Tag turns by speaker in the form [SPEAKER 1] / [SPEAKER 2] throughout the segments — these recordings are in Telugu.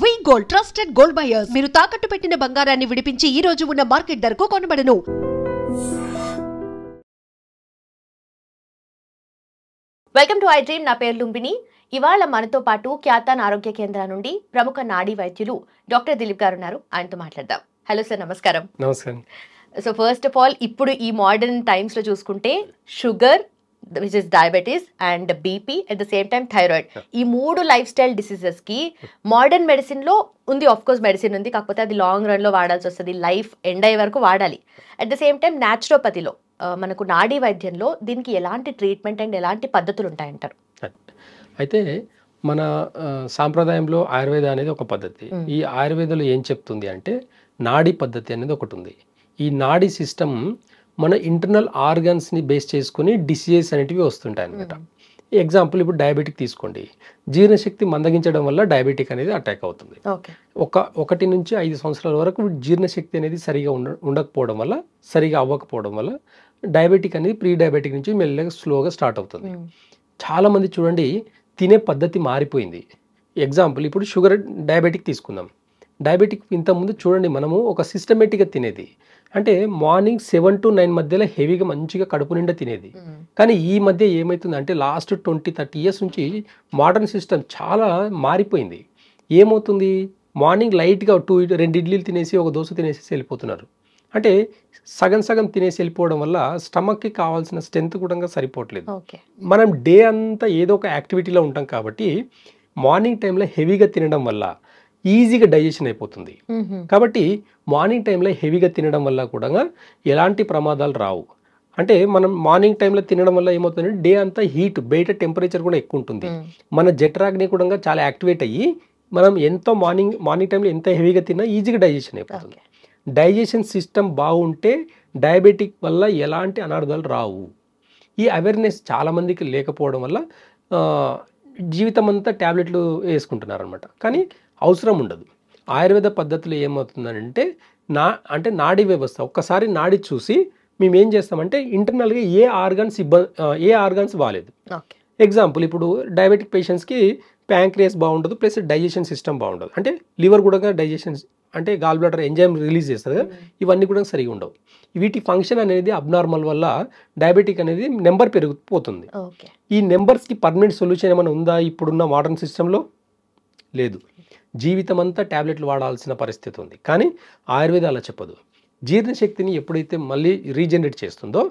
[SPEAKER 1] వి గోల్డ్ ట్రస్టెడ్ గోల్డ్ బయర్స్ మీరు తాకట్టు పెట్టిన బంగారాన్ని విడిపించి ఈ రోజు ఉన్న మార్కెట్ ధరకు కొనబడను.
[SPEAKER 2] Welcome to iDream. నా పేరు లుంబిని. ఇవాళ మనతో పాటు ఖ్యాతాన్ ఆరోగ్య కేంద్రం నుండి ప్రముఖ నాడీ వైద్యులు డాక్టర్ దిలీప్ గారు ఉన్నారు. ఆయనతో మాట్లాడదాం. హలో సార్, నమస్కారం.
[SPEAKER 3] నమస్కారం.
[SPEAKER 2] సో ఫస్ట్ ఆఫ్ ఆల్, ఇప్పుడు ఈ మోడర్న్ టైమ్స్ లో చూసుకుంటే sugar, which is diabetes, and BP, at the same time thyroid, ఈ మూడు లైఫ్ స్టైల్ డిసీజెస్ కి మోడర్న్ మెడిసిన్ లో ఉంది. ఆఫ్ కోర్స్ మెడిసిన్ ఉంది, కాకపోతే అది లాంగ్ రన్ లో వాడాల్సి వస్తుంది, లైఫ్ ఎండ్ అయ్యే వరకు వాడాలి. అట్ ద సేమ్ టైం న్యాచురోపతిలో మనకు నాడీ వైద్యంలో దీనికి ఎలాంటి ట్రీట్మెంట్ అండ్ ఎలాంటి పద్ధతులు ఉంటాయంటారు?
[SPEAKER 3] అయితే మన సాంప్రదాయంలో ఆయుర్వేద అనేది ఒక పద్ధతి. ఈ ఆయుర్వేదంలో ఏం చెప్తుంది అంటే నాడీ పద్ధతి అనేది ఒకటి ఉంది. ఈ నాడీ సిస్టమ్ మన ఇంటర్నల్ ఆర్గన్స్ని బేస్ చేసుకుని డిసీజెస్ అనేటివి వస్తుంటాయి అనమాట. ఎగ్జాంపుల్ ఇప్పుడు డయాబెటిక్ తీసుకోండి. జీర్ణశక్తి మందగించడం వల్ల డయాబెటిక్ అనేది అటాక్ అవుతుంది. 1 నుంచి 5 సంవత్సరాల వరకు జీర్ణశక్తి అనేది సరిగా ఉండకపోవడం వల్ల, సరిగా అవ్వకపోవడం వల్ల డయాబెటిక్ అనేది ప్రీ డయాబెటిక్ నుంచి మెల్లగా స్లోగా స్టార్ట్ అవుతుంది. చాలామంది చూడండి, తినే పద్ధతి మారిపోయింది. ఎగ్జాంపుల్ ఇప్పుడు షుగర్ డయాబెటిక్ తీసుకుందాం. డయాబెటిక్ ఇంతకుముందు చూడండి, మనము ఒక సిస్టమేటిక్గా తినేది. అంటే మార్నింగ్ 7 to 9 మధ్యలో హెవీగా మంచిగా కడుపు నిండా తినేది. కానీ ఈ మధ్య ఏమవుతుంది అంటే లాస్ట్ 20-30 ఇయర్స్ నుంచి మోడర్న్ సిస్టమ్ చాలా మారిపోయింది. ఏమవుతుంది, మార్నింగ్ లైట్గా 2 ఇడ్లీలు తినేసి ఒక దోశ తినేసి వెళ్ళిపోతున్నారు. అంటే సగం సగం తినేసి వెళ్ళిపోవడం వల్ల స్టమక్కి కావాల్సిన స్ట్రెంత్ కూడా సరిపోవట్లేదు. మనం డే అంతా ఏదో ఒక యాక్టివిటీలో ఉంటాం కాబట్టి మార్నింగ్ టైంలో హెవీగా తినడం వల్ల ఈజీగా డైజెషన్ అయిపోతుంది. కాబట్టి మార్నింగ్ టైంలో హెవీగా తినడం వల్ల కూడా ఎలాంటి ప్రమాదాలు రావు. అంటే మనం మార్నింగ్ టైంలో తినడం వల్ల ఏమవుతుందంటే డే అంతా హీట్, బయట టెంపరేచర్ కూడా ఎక్కువ ఉంటుంది. మన జఠరాగ్ని కూడా చాలా యాక్టివేట్ అయ్యి మనం ఎంతో మార్నింగ్ టైంలో ఎంత హెవీగా తిన్నా ఈజీగా డైజెషన్ అయిపోతుంది. డైజెషన్ సిస్టమ్ బాగుంటే డయాబెటిక్ వల్ల ఎలాంటి అనార్థాలు రావు. ఈ అవేర్నెస్ చాలామందికి లేకపోవడం వల్ల జీవితం అంతా ట్యాబ్లెట్లు వేసుకుంటున్నారు అనమాట. కానీ అవసరం ఉండదు. ఆయుర్వేద పద్ధతిలో ఏమవుతుందంటే నాడీ వ్యవస్థ ఒక్కసారి నాడి చూసి మేము ఏం చేస్తామంటే ఇంటర్నల్గా ఏ ఆర్గాన్స్ బాగాలేదు. ఎగ్జాంపుల్ ఇప్పుడు డయాబెటిక్ పేషెంట్స్కి ప్యాంక్రియాస్ బాగుండదు, ప్లస్ డైజెషన్ సిస్టమ్ బాగుండదు. అంటే లివర్ కూడా డైజెషన్ అంటే గాల్ బ్లాడర్ ఎంజైమ్ రిలీజ్ చేస్తుంది కదా, ఇవన్నీ కూడా సరిగా ఉండవు. వీటి ఫంక్షన్ అనేది అబ్నార్మల్ వల్ల డయాబెటిక్ అనేది నెంబర్ పెరిగిపోతుంది. ఈ నెంబర్స్కి పర్మనెంట్ సొల్యూషన్ ఏమైనా ఉందా ఇప్పుడున్న మోడర్న్ సిస్టంలో? లేదు. జీవితం అంతా ట్యాబ్లెట్లు వాడాల్సిన పరిస్థితి ఉంది. కానీ ఆయుర్వేద అలా చెప్పదు. జీర్ణశక్తిని ఎప్పుడైతే మళ్ళీ రీజనరేట్ చేస్తుందో,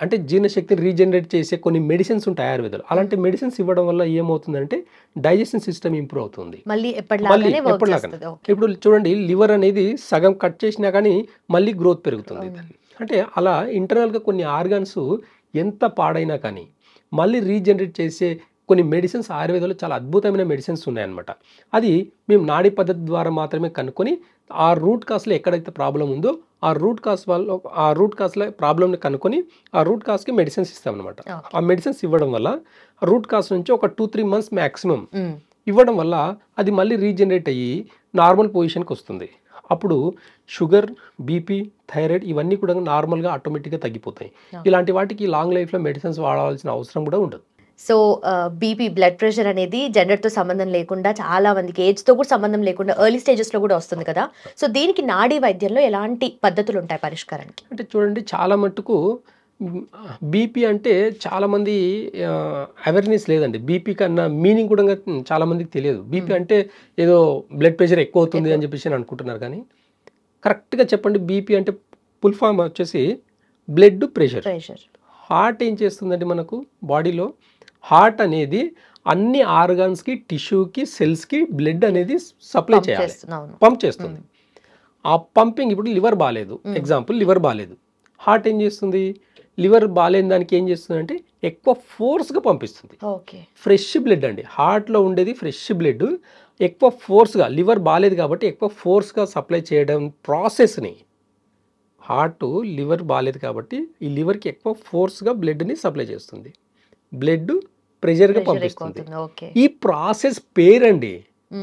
[SPEAKER 3] అంటే జీర్ణశక్తిని రీజనరేట్ చేసే కొన్ని మెడిసిన్స్ ఉంటాయి ఆయుర్వేదంలో. అలాంటి మెడిసిన్స్ ఇవ్వడం వల్ల ఏమవుతుందంటే డైజెషన్ సిస్టమ్ ఇంప్రూవ్ అవుతుంది. మళ్ళీ ఎప్పటిలాగానే. ఇప్పుడు చూడండి, లివర్ అనేది సగం కట్ చేసినా కానీ మళ్ళీ గ్రోత్ పెరుగుతుంది. అంటే అలా ఇంటర్నల్గా కొన్ని ఆర్గాన్స్ ఎంత పాడైనా కానీ మళ్ళీ రీజనరేట్ చేసే కొన్ని మెడిసిన్స్ ఆయుర్వేదంలో చాలా అద్భుతమైన మెడిసిన్స్ ఉన్నాయన్నమాట. అది మేము నాడీ పద్ధతి ద్వారా మాత్రమే కనుక్కొని ఆ రూట్ కాస్లో ఎక్కడైతే ప్రాబ్లం ఉందో ఆ రూట్ కాస్లో ప్రాబ్లమ్ని కనుక్కొని ఆ రూట్ కాస్కి మెడిసిన్స్ ఇస్తామన్నమాట. ఆ మెడిసిన్స్ ఇవ్వడం వల్ల రూట్ కాస్ నుంచి ఒక 2-3 months మ్యాక్సిమం ఇవ్వడం వల్ల అది మళ్ళీ రీజనరేట్ అయ్యి నార్మల్ పొజిషన్కి వస్తుంది. అప్పుడు షుగర్, బీపీ, థైరాయిడ్ ఇవన్నీ కూడా నార్మల్గా ఆటోమేటిక్గా తగ్గిపోతాయి. ఇలాంటి వాటికి లాంగ్ లైఫ్లో మెడిసిన్స్ వాడాల్సిన అవసరం కూడా ఉండదు.
[SPEAKER 2] సో బీపీ, బ్లడ్ ప్రెషర్ అనేది జెండర్తో సంబంధం లేకుండా, చాలా మందికి ఏజ్తో కూడా సంబంధం లేకుండా ఎర్లీ స్టేజెస్లో కూడా వస్తుంది కదా. సో దీనికి నాడీ వైద్యంలో ఎలాంటి పద్ధతులు ఉంటాయి పరిష్కారానికి?
[SPEAKER 3] అంటే చూడండి, చాలా మట్టుకు బీపీ అంటే చాలామంది అవేర్నెస్ లేదండి. బీపీ కన్నా మీనింగ్ కూడా చాలామందికి తెలియదు. బీపీ అంటే ఏదో బ్లడ్ ప్రెషర్ ఎక్కువ అవుతుంది అని చెప్పేసి అనుకుంటున్నారు. కానీ కరెక్ట్గా చెప్పండి, బీపీ అంటే ఫుల్ ఫామ్ వచ్చేసి బ్లడ్ ప్రెషర్. హార్ట్ ఏం చేస్తుందండి మనకు బాడీలో? హార్ట్ అనేది అన్ని ఆర్గాన్స్కి, టిష్యూకి, సెల్స్కి బ్లడ్ అనేది సప్లై చేయాలి, పంప్ చేస్తుంది. ఆ పంపింగ్ ఇప్పుడు లివర్ బాగాలేదు, ఎగ్జాంపుల్ లివర్ బాగాలేదు, హార్ట్ ఏం చేస్తుంది? లివర్ బాగాలేని దానికి ఏం చేస్తుంది అంటే ఎక్కువ ఫోర్స్గా పంపిస్తుంది. ఫ్రెష్ బ్లడ్ అండి, హార్ట్లో ఉండేది ఫ్రెష్ బ్లడ్. ఎక్కువ ఫోర్స్గా, లివర్ బాగాలేదు కాబట్టి ఎక్కువ ఫోర్స్గా సప్లై చేయడం ప్రాసెస్ని, హార్ట్ లివర్ బాగాలేదు కాబట్టి ఈ లివర్కి ఎక్కువ ఫోర్స్గా బ్లడ్ని సప్లై చేస్తుంది, బ్లడ్ ప్రెషర్గా పంపిస్తుంది. ఈ ప్రాసెస్ పేరండి.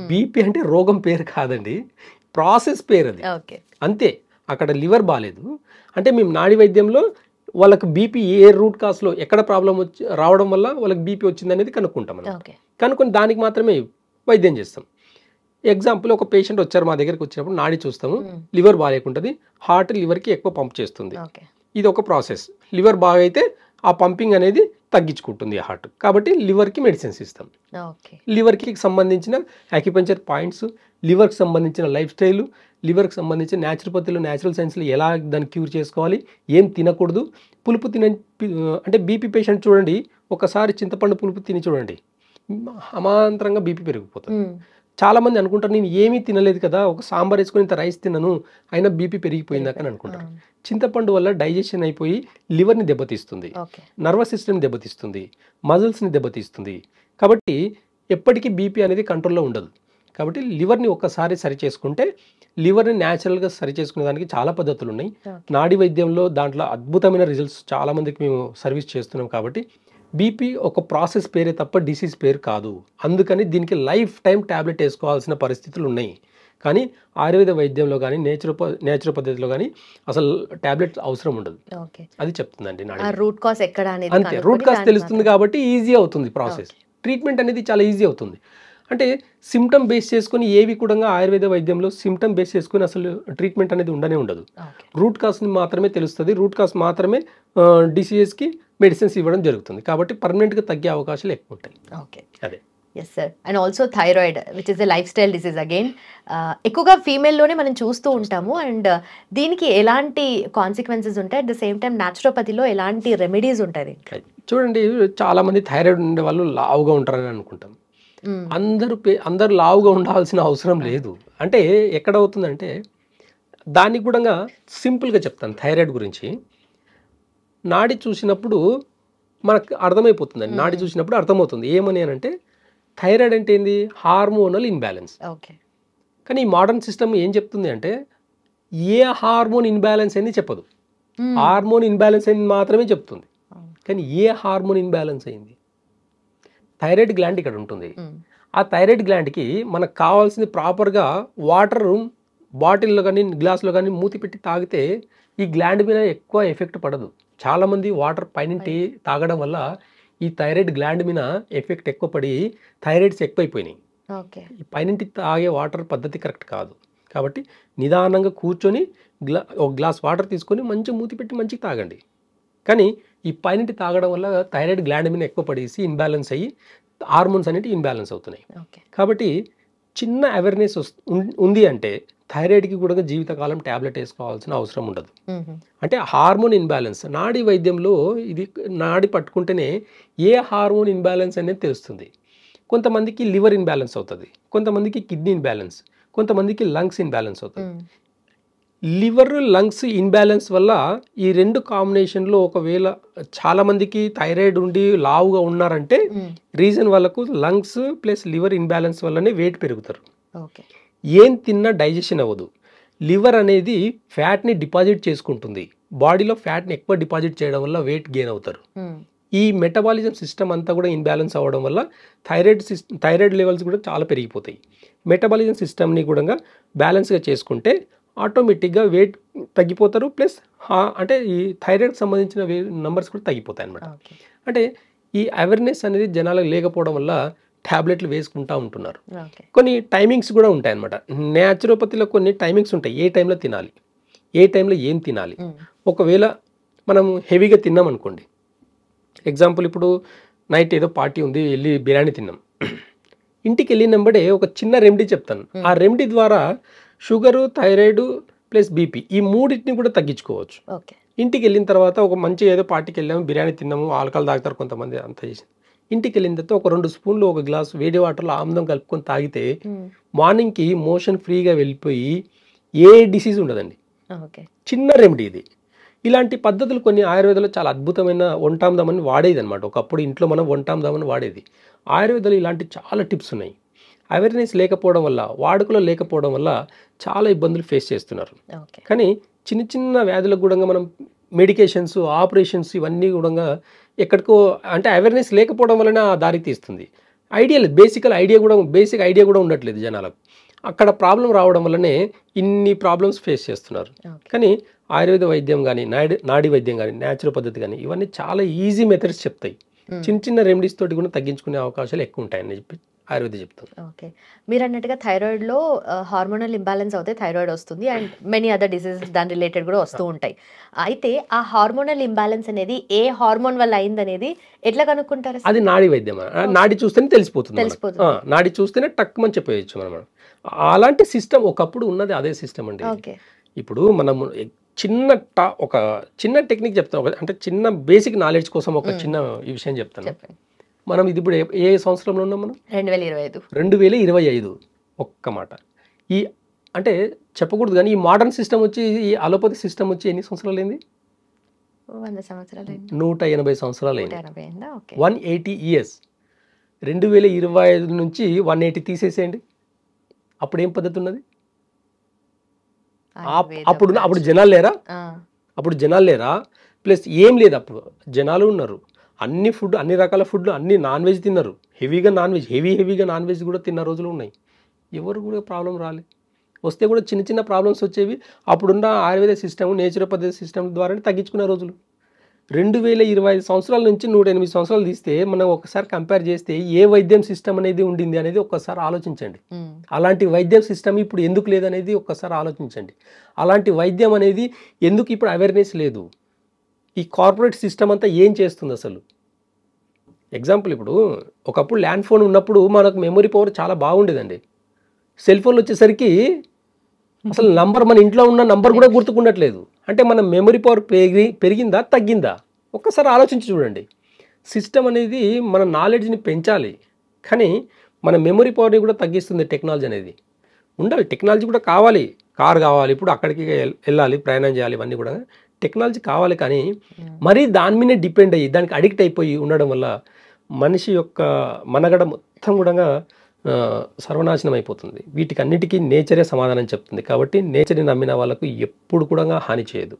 [SPEAKER 3] బీపీ అంటే రోగం పేరు కాదండి, ప్రాసెస్ పేరు అది. అంతే. అక్కడ లివర్ బాగాలేదు అంటే మేము నాడీ వైద్యంలో వాళ్ళకి బీపీ ఏ రూట్ కాస్లో ఎక్కడ ప్రాబ్లం రావడం వల్ల వాళ్ళకి బీపీ వచ్చింది అనేది కనుక్కుంటాం మనం. కనుక్కొని దానికి మాత్రమే వైద్యం చేస్తాం. ఎగ్జాంపుల్ ఒక పేషెంట్ వచ్చారు మా దగ్గరికి వచ్చినప్పుడు నాడి చూస్తాము, లివర్ బాగాలేకుంటుంది, హార్ట్ లివర్కి ఎక్కువ పంప్ చేస్తుంది.
[SPEAKER 2] ఓకే.
[SPEAKER 3] ఇది ఒక ప్రాసెస్. లివర్ బాగా అయితే ఆ పంపింగ్ అనేది తగ్గించుకుంటుంది హార్ట్, కాబట్టి లివర్కి మెడిసిన్స్ ఇస్తాం.
[SPEAKER 2] ఓకే.
[SPEAKER 3] లివర్కి సంబంధించిన అక్యుపంక్చర్ పాయింట్స్, లివర్కి సంబంధించిన లైఫ్ స్టైల్, లివర్కి సంబంధించిన న్యాచురోపతిలో న్యాచురల్ సైన్స్లో ఎలా దాన్ని క్యూర్ చేసుకోవాలి, ఏం తినకూడదు, పులుపు అంటే బీపీ పేషెంట్ చూడండి, ఒకసారి చింతపండు పులుపు తిని చూడండి, అమాంతరంగా బీపీ పెరిగిపోతుంది. చాలామంది అనుకుంటారు నేను ఏమీ తినలేదు కదా, ఒక సాంబార్ వేసుకొని ఇంత రైస్ తిన్నాను అయినా బీపీ పెరిగిపోయిందాక అని అనుకుంటారు. చింతపండు వల్ల డైజెషన్ అయిపోయి లివర్ని దెబ్బతీస్తుంది, నర్వస్ సిస్టమ్ని దెబ్బతీస్తుంది, మజిల్స్ని దెబ్బతీస్తుంది. కాబట్టి ఎప్పటికీ బీపీ అనేది కంట్రోల్లో ఉండదు. కాబట్టి లివర్ని ఒక్కసారి సరి చేసుకుంటే, లివర్ని న్యాచురల్గా సరి చేసుకునే దానికి చాలా పద్ధతులు ఉన్నాయి. నాడీ వైద్యంలో దాంట్లో అద్భుతమైన రిజల్ట్స్ చాలామందికి మేము సర్వీస్ చేస్తున్నాం. కాబట్టి బీపీ ఒక ప్రాసెస్ పేరే తప్ప డిసీజ్ పేరు కాదు. అందుకని దీనికి లైఫ్ టైం ట్యాబ్లెట్ వేసుకోవాల్సిన పరిస్థితులు ఉన్నాయి. కానీ ఆయుర్వేద వైద్యంలో కానీ నేచురల్ పద్ధతిలో కానీ అసలు ట్యాబ్లెట్ అవసరం ఉండదు. అది చెప్తుందండి నాడి.
[SPEAKER 2] రూట్ కాజ్ ఎక్కడ అనేది
[SPEAKER 3] అంతే, రూట్ కాజ్ తెలుస్తుంది కాబట్టి ఈజీ అవుతుంది ప్రాసెస్. ట్రీట్మెంట్ అనేది చాలా ఈజీ అవుతుంది. అంటే సిమ్టమ్ బేస్ చేసుకుని ఏవి కూడా ఆయుర్వేద వైద్యంలో సిమ్టమ్ బేస్ చేసుకుని అసలు ట్రీట్మెంట్ అనేది ఉండదు. రూట్ కాజ్ని మాత్రమే తెలుస్తుంది, రూట్ కాజ్ మాత్రమే డిసీజెస్కి మెడిసిన్స్ ఇవ్వడం జరుగుతుంది. కాబట్టి పర్మనెంట్గా తగ్గే అవకాశాలు ఎక్కువ ఉంటాయి.
[SPEAKER 2] ఓకే,
[SPEAKER 3] అదే.
[SPEAKER 2] Yes sir. And also thyroid which is a lifestyle disease again, ఎక్కువగా ఫీమేల్లోనే మనం చూస్తూ ఉంటాము. అండ్ దీనికి ఎలాంటి కాన్సిక్వెన్సెస్ ఉంటాయి, అట్ ద సేమ్ టైం న్యాచురోపతిలో ఎలాంటి రెమెడీస్ ఉంటాయి?
[SPEAKER 3] చూడండి, చాలామంది థైరాయిడ్ ఉండే వాళ్ళు లావుగా ఉంటారని అనుకుంటాం. అందరూ లావుగా ఉండాల్సిన అవసరం లేదు. అంటే ఎక్కడ అవుతుందంటే, దానికి కూడా సింపుల్గా చెప్తాను. థైరాయిడ్ గురించి నాడి చూసినప్పుడు మనకు అర్థమైపోతుందండి. నాడి చూసినప్పుడు అర్థమవుతుంది ఏమని అని అంటే, థైరాయిడ్ అంటే ఏంది, హార్మోనల్ ఇన్బ్యాలెన్స్.
[SPEAKER 2] ఓకే.
[SPEAKER 3] కానీ ఈ మోడర్న్ సిస్టమ్ ఏం చెప్తుంది అంటే, ఏ హార్మోన్ ఇన్బ్యాలెన్స్ అయింది చెప్పదు, హార్మోన్ ఇన్బ్యాలెన్స్ అయింది మాత్రమే చెప్తుంది. కానీ ఏ హార్మోన్ ఇన్బ్యాలెన్స్ అయింది? థైరాయిడ్ గ్లాండ్ ఇక్కడ ఉంటుంది. ఆ థైరాయిడ్ గ్లాండ్కి మనకు కావాల్సింది ప్రాపర్గా వాటర్ బాటిల్లో కానీ గ్లాసులో కానీ మూతి పెట్టి తాగితే ఈ గ్లాండ్ మీద ఎక్కువ ఎఫెక్ట్ పడదు. చాలామంది వాటర్ పైనుంటి తాగడం వల్ల ఈ థైరాయిడ్ గ్లాండ్ మీద ఎఫెక్ట్ ఎక్కువ పడి థైరాయిడ్స్ ఎక్కువైపోయినాయి. ఈ పైనుంటి తాగే వాటర్ పద్ధతి కరెక్ట్ కాదు. కాబట్టి నిదానంగా కూర్చొని ఒక గ్లాస్ వాటర్ తీసుకొని మంచి మూతి పెట్టి మంచిగా తాగండి. కానీ ఈ పైనుంటి తాగడం వల్ల థైరాయిడ్ గ్లాండ్ మీద ఎక్కువ పడేసి ఇన్బ్యాలెన్స్ అయ్యి హార్మోన్స్ అనేవి ఇన్బ్యాలెన్స్ అవుతున్నాయి. కాబట్టి చిన్న అవేర్నెస్ ఉంది అంటే థైరాయిడ్కి కూడా జీవితకాలం ట్యాబ్లెట్ వేసుకోవాల్సిన అవసరం ఉండదు. అంటే హార్మోన్ ఇన్బ్యాలెన్స్ నాడీ వైద్యంలో ఇది నాడి పట్టుకుంటేనే ఏ హార్మోన్ ఇన్బ్యాలెన్స్ అనేది తెలుస్తుంది. కొంతమందికి లివర్ ఇన్బ్యాలెన్స్ అవుతుంది, కొంతమందికి కిడ్నీ ఇన్బ్యాలెన్స్, కొంతమందికి లంగ్స్ ఇన్బ్యాలెన్స్ అవుతుంది. లివర్ లంగ్స్ ఇన్బ్యాలెన్స్ వల్ల ఈ రెండు కాంబినేషన్లో ఒకవేళ చాలామందికి థైరాయిడ్ ఉండి లావుగా ఉన్నారంటే రీజన్ వాళ్ళకు లంగ్స్ ప్లస్ లివర్ ఇన్బ్యాలెన్స్ వల్లనే వెయిట్ పెరుగుతారు. ఏం తిన్నా డైజెషన్ అవ్వదు. లివర్ అనేది ఫ్యాట్ని డిపాజిట్ చేసుకుంటుంది, బాడీలో ఫ్యాట్ని ఎక్కువ డిపాజిట్ చేయడం వల్ల వెయిట్ గెయిన్ అవుతారు. ఈ మెటబాలిజం సిస్టమ్ అంతా కూడా ఇన్బ్యాలెన్స్ అవ్వడం వల్ల థైరాయిడ్ లెవెల్స్ కూడా చాలా పెరిగిపోతాయి. మెటబాలిజం సిస్టమ్ని కూడా బ్యాలెన్స్గా చేసుకుంటే ఆటోమేటిక్గా వెయిట్ తగ్గిపోతారు, ప్లస్ అంటే ఈ థైరాయిడ్కి సంబంధించిన నంబర్స్ కూడా తగ్గిపోతాయి అన్నమాట. అంటే ఈ అవేర్నెస్ అనేది జనాలకు లేకపోవడం వల్ల ట్యాబ్లెట్లు వేసుకుంటూ ఉంటున్నారు. కొన్ని టైమింగ్స్ కూడా ఉంటాయి అన్నమాట. న్యాచురోపతిలో కొన్ని టైమింగ్స్ ఉంటాయి, ఏ టైంలో తినాలి, ఏ టైంలో ఏం తినాలి. ఒకవేళ మనం హెవీగా తిన్నాం అనుకోండి, ఎగ్జాంపుల్ ఇప్పుడు నైట్ ఏదో పార్టీ ఉంది, వెళ్ళి బిర్యానీ తిన్నాం, ఇంటికి వెళ్ళినప్పుడే ఒక చిన్న రెమెడీ చెప్తాను. ఆ రెమెడీ ద్వారా షుగరు, థైరాయిడ్ ప్లస్ బీపీ ఈ మూడింటిని కూడా తగ్గించుకోవచ్చు. ఇంటికి వెళ్ళిన తర్వాత ఒక మంచి ఏదో పార్టీకి వెళ్ళాము, బిర్యానీ తిన్నాము, ఆల్కహాల్ తాగుతారు కొంతమంది, అంత చేసి ఇంటికి వెళ్ళిన తర్వాత ఒక 2 స్పూన్లు ఒక గ్లాస్ వేడి వాటర్లో ఆముదం కలుపుకొని తాగితే మార్నింగ్కి మోషన్ ఫ్రీగా వెళ్ళిపోయి ఏ డిసీజ్ ఉండదండి. చిన్న రెమెడీ ఇది. ఇలాంటి పద్ధతులు కొన్ని ఆయుర్వేదంలో చాలా అద్భుతమైన వంటాందామని వాడేది అనమాట. ఒకప్పుడు ఇంట్లో మనం వంటాందామని వాడేది. ఆయుర్వేదంలో ఇలాంటి చాలా టిప్స్ ఉన్నాయి. అవేర్నెస్ లేకపోవడం వల్ల, వాడుకలో లేకపోవడం వల్ల చాలా ఇబ్బందులు ఫేస్ చేస్తున్నారు. కానీ చిన్న చిన్న వ్యాధులకు కూడా మనం మెడికేషన్స్, ఆపరేషన్స్ ఇవన్నీ కూడా ఎక్కడికో అంటే అవేర్నెస్ లేకపోవడం వలన దారి తీస్తుంది. బేసిక్ ఐడియా కూడా ఉండట్లేదు జనాలకు. అక్కడ ప్రాబ్లం రావడం వల్లనే ఇన్ని ప్రాబ్లమ్స్ ఫేస్ చేస్తున్నారు. కానీ ఆయుర్వేద వైద్యం కానీ, నాడీ వైద్యం కానీ, న్యాచురల్ పద్ధతి కానీ ఇవన్నీ చాలా ఈజీ మెథడ్స్ చెప్తాయి. చిన్న చిన్న రెమెడీస్ తోటి కూడా తగ్గించుకునే అవకాశాలు ఎక్కువ ఉంటాయని చెప్పి ఆయుర్వేద చెప్తుంది.
[SPEAKER 2] ఓకే, మీరు అన్నట్టుగా థైరాయిడ్లో హార్మోనల్ ఇంబ్యాలెన్స్ అవుతే థైరాయిడ్ వస్తుంది అండ్ మెనీ అదర్ డిసీజెస్ దాని రిలేటెడ్ కూడా వస్తూ ఉంటాయి. అయితే ఆ హార్మోనల్ ఇంబ్యాలెన్స్ అనేది ఏ హార్మోన్ వల్ల అయిందనేది ఎట్లా కనుక్కుంటారు?
[SPEAKER 3] అది నాడి వైద్యం, నాడి చూస్తేనే తెలిసిపోతుంది. నాడి చూస్తేనే టక్కుమని చెప్పేయచ్చు మనం. అలాంటి సిస్టమ్ ఒకప్పుడు ఉన్నది, అదే సిస్టమ్ అండి. ఇప్పుడు మనము ఒక చిన్న టెక్నిక్ చెప్తాం, అంటే చిన్న బేసిక్ నాలెడ్జ్ కోసం ఒక చిన్న ఈ విషయం చెప్తాను. మనం ఇది ఇప్పుడు ఏ సంవత్సరంలో ఉన్నాం మనం? 2025. ఒక్క మాట ఈ అంటే చెప్పకూడదు కానీ ఈ మోడర్న్ సిస్టమ్ వచ్చి, ఈ అలోపతి సిస్టమ్ వచ్చి ఎన్ని సంవత్సరాలు అయింది? 180 సంవత్సరాలు అయింది. 180 years. 2025 నుంచి 180 తీసేసేయండి. అప్పుడు ఏం పద్ధతి ఉన్నది? అప్పుడు జనాలు లేరా? అప్పుడు జనాలు లేరా? ప్లస్ ఏం లేదు, అప్పుడు జనాలు ఉన్నారు. అన్ని రకాల ఫుడ్లు, అన్ని నాన్ వెజ్ తిన్నారు. హెవీగా నాన్ వెజ్ కూడా తిన్న రోజులు ఉన్నాయి. ఎవరు కూడా ప్రాబ్లం రాలే. వస్తే కూడా చిన్న చిన్న ప్రాబ్లమ్స్ వచ్చేవి. అప్పుడున్న ఆయుర్వేద సిస్టమ్, నేచురోపతి సిస్టమ్ ద్వారానే తగ్గించుకునే రోజులు. 2025 సంవత్సరాల నుంచి 108 సంవత్సరాలు తీస్తే మనం ఒకసారి కంపేర్ చేస్తే ఏ వైద్యం సిస్టమ్ అనేది ఉండింది అనేది ఒక్కసారి ఆలోచించండి. అలాంటి వైద్యం సిస్టమ్ ఇప్పుడు ఎందుకు లేదనేది ఒక్కసారి ఆలోచించండి. అలాంటి వైద్యం అనేది ఎందుకు ఇప్పుడు అవేర్నెస్ లేదు? ఈ కార్పొరేట్ సిస్టమ్ అంతా ఏం చేస్తుంది అసలు? ఎగ్జాంపుల్, ఇప్పుడు ఒకప్పుడు ల్యాండ్ ఫోన్ ఉన్నప్పుడు మనకు మెమరీ పవర్ చాలా బాగుండేదండి. సెల్ ఫోన్లు వచ్చేసరికి అసలు నంబర్, మన ఇంట్లో ఉన్న నంబర్ కూడా గుర్తుకుండట్లేదు. అంటే మన మెమరీ పవర్ పెరిగిందా తగ్గిందా? ఒక్కసారి ఆలోచించి చూడండి. సిస్టమ్ అనేది మన నాలెడ్జ్ని పెంచాలి, కానీ మన మెమరీ పవర్ని కూడా తగ్గిస్తుంది టెక్నాలజీ అనేది. ఉండాలి, టెక్నాలజీ కూడా కావాలి. కార్ కావాలి, ఇప్పుడు అక్కడికి వెళ్ళాలి, ప్రయాణం చేయాలి, ఇవన్నీ కూడా టెక్నాలజీ కావాలి. కానీ మరీ దాని మీదే డిపెండ్ అయ్యి దానికి అడిక్ట్ అయిపోయి ఉండడం వల్ల మనిషి యొక్క మనగడ మొత్తం కూడా సర్వనాశనం అయిపోతుంది. వీటికి అన్నిటికీ నేచరే సమాధానం చెప్తుంది. కాబట్టి నేచర్ని నమ్మిన వాళ్ళకు ఎప్పుడు కూడా హాని చేయదు.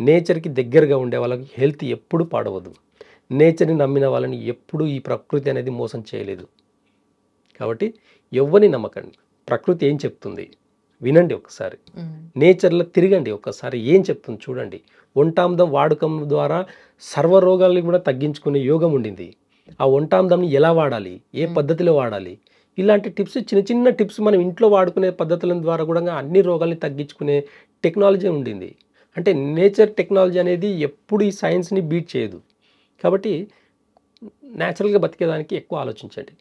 [SPEAKER 3] నేచర్కి దగ్గరగా ఉండే వాళ్ళకి హెల్త్ ఎప్పుడు పాడవదు. నేచర్ని నమ్మిన వాళ్ళని ఎప్పుడు ఈ ప్రకృతి అనేది మోసం చేయలేదు. కాబట్టి ఎవరిని నమ్మకండి. ప్రకృతి ఏం చెప్తుంది వినండి, ఒకసారి నేచర్లో తిరగండి, ఒక్కసారి ఏం చెప్తుంది చూడండి. ఒంటాందం వాడకం ద్వారా సర్వరోగాల్ని కూడా తగ్గించుకునే యోగం ఉండింది. ఆ ఒంటాందంని ఎలా వాడాలి, ఏ పద్ధతిలో వాడాలి, ఇలాంటి టిప్స్, చిన్న చిన్న టిప్స్ మనం ఇంట్లో వాడుకునే పద్ధతుల ద్వారా కూడా అన్ని రోగాల్ని తగ్గించుకునే టెక్నాలజీ ఉండింది. అంటే నేచర్ టెక్నాలజీ అనేది ఎప్పుడు ఈ సైన్స్ని బీట్ చేయదు. కాబట్టి న్యాచురల్గా బతికేదానికి ఎక్కువ ఆలోచించండి,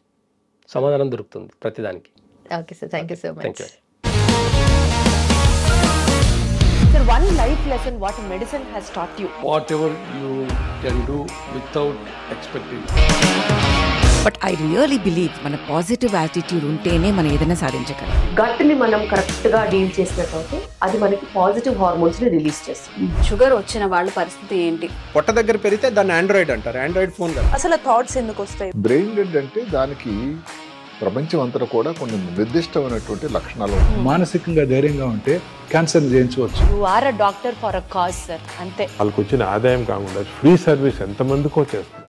[SPEAKER 3] సమాధానం దొరుకుతుంది ప్రతిదానికి.
[SPEAKER 2] Okay sir, thank you so much.
[SPEAKER 3] Thank you.
[SPEAKER 2] Sir, one life lesson what medicine has taught you.
[SPEAKER 4] Whatever you can do without expecting.
[SPEAKER 5] But I really believe మన పాజిటివ్ యాటిట్యూడ్ ఉంటేనే మనం ఏదైనా సాధించగలం.
[SPEAKER 6] గట్ని మనం కరెక్ట్గా డీల్ చేసినట్లయితే అది మనకి పాజిటివ్ హార్మోన్స్ని రిలీజ్ చేస్తుంది.
[SPEAKER 7] షుగర్ వచ్చిన వాళ్ళ పరిస్థితి ఏంటి?
[SPEAKER 8] పొట్ట దగ్గర పెరిగితే దాన్ని ఆండ్రాయిడ్ అంటారు, ఆండ్రాయిడ్ ఫోన్ కదా.
[SPEAKER 7] అసలు థాట్స్ ఎందుకు వస్తాయి?
[SPEAKER 9] బ్రెయిన్ డెడ్ అంటే దానికి ప్రపంచం అంతా కూడా కొన్ని నిర్దిష్టమైనటువంటి లక్షణాలు.
[SPEAKER 10] మానసికంగా ధైర్యంగా ఉంటే క్యాన్సర్ జయించవచ్చు.
[SPEAKER 7] You are a doctor for a cause sir, అంతే.
[SPEAKER 4] వాళ్ళకి వచ్చిన ఆదాయం కాకుండా ఫ్రీ సర్వీస్ ఎంతమందికో చేస్తారు.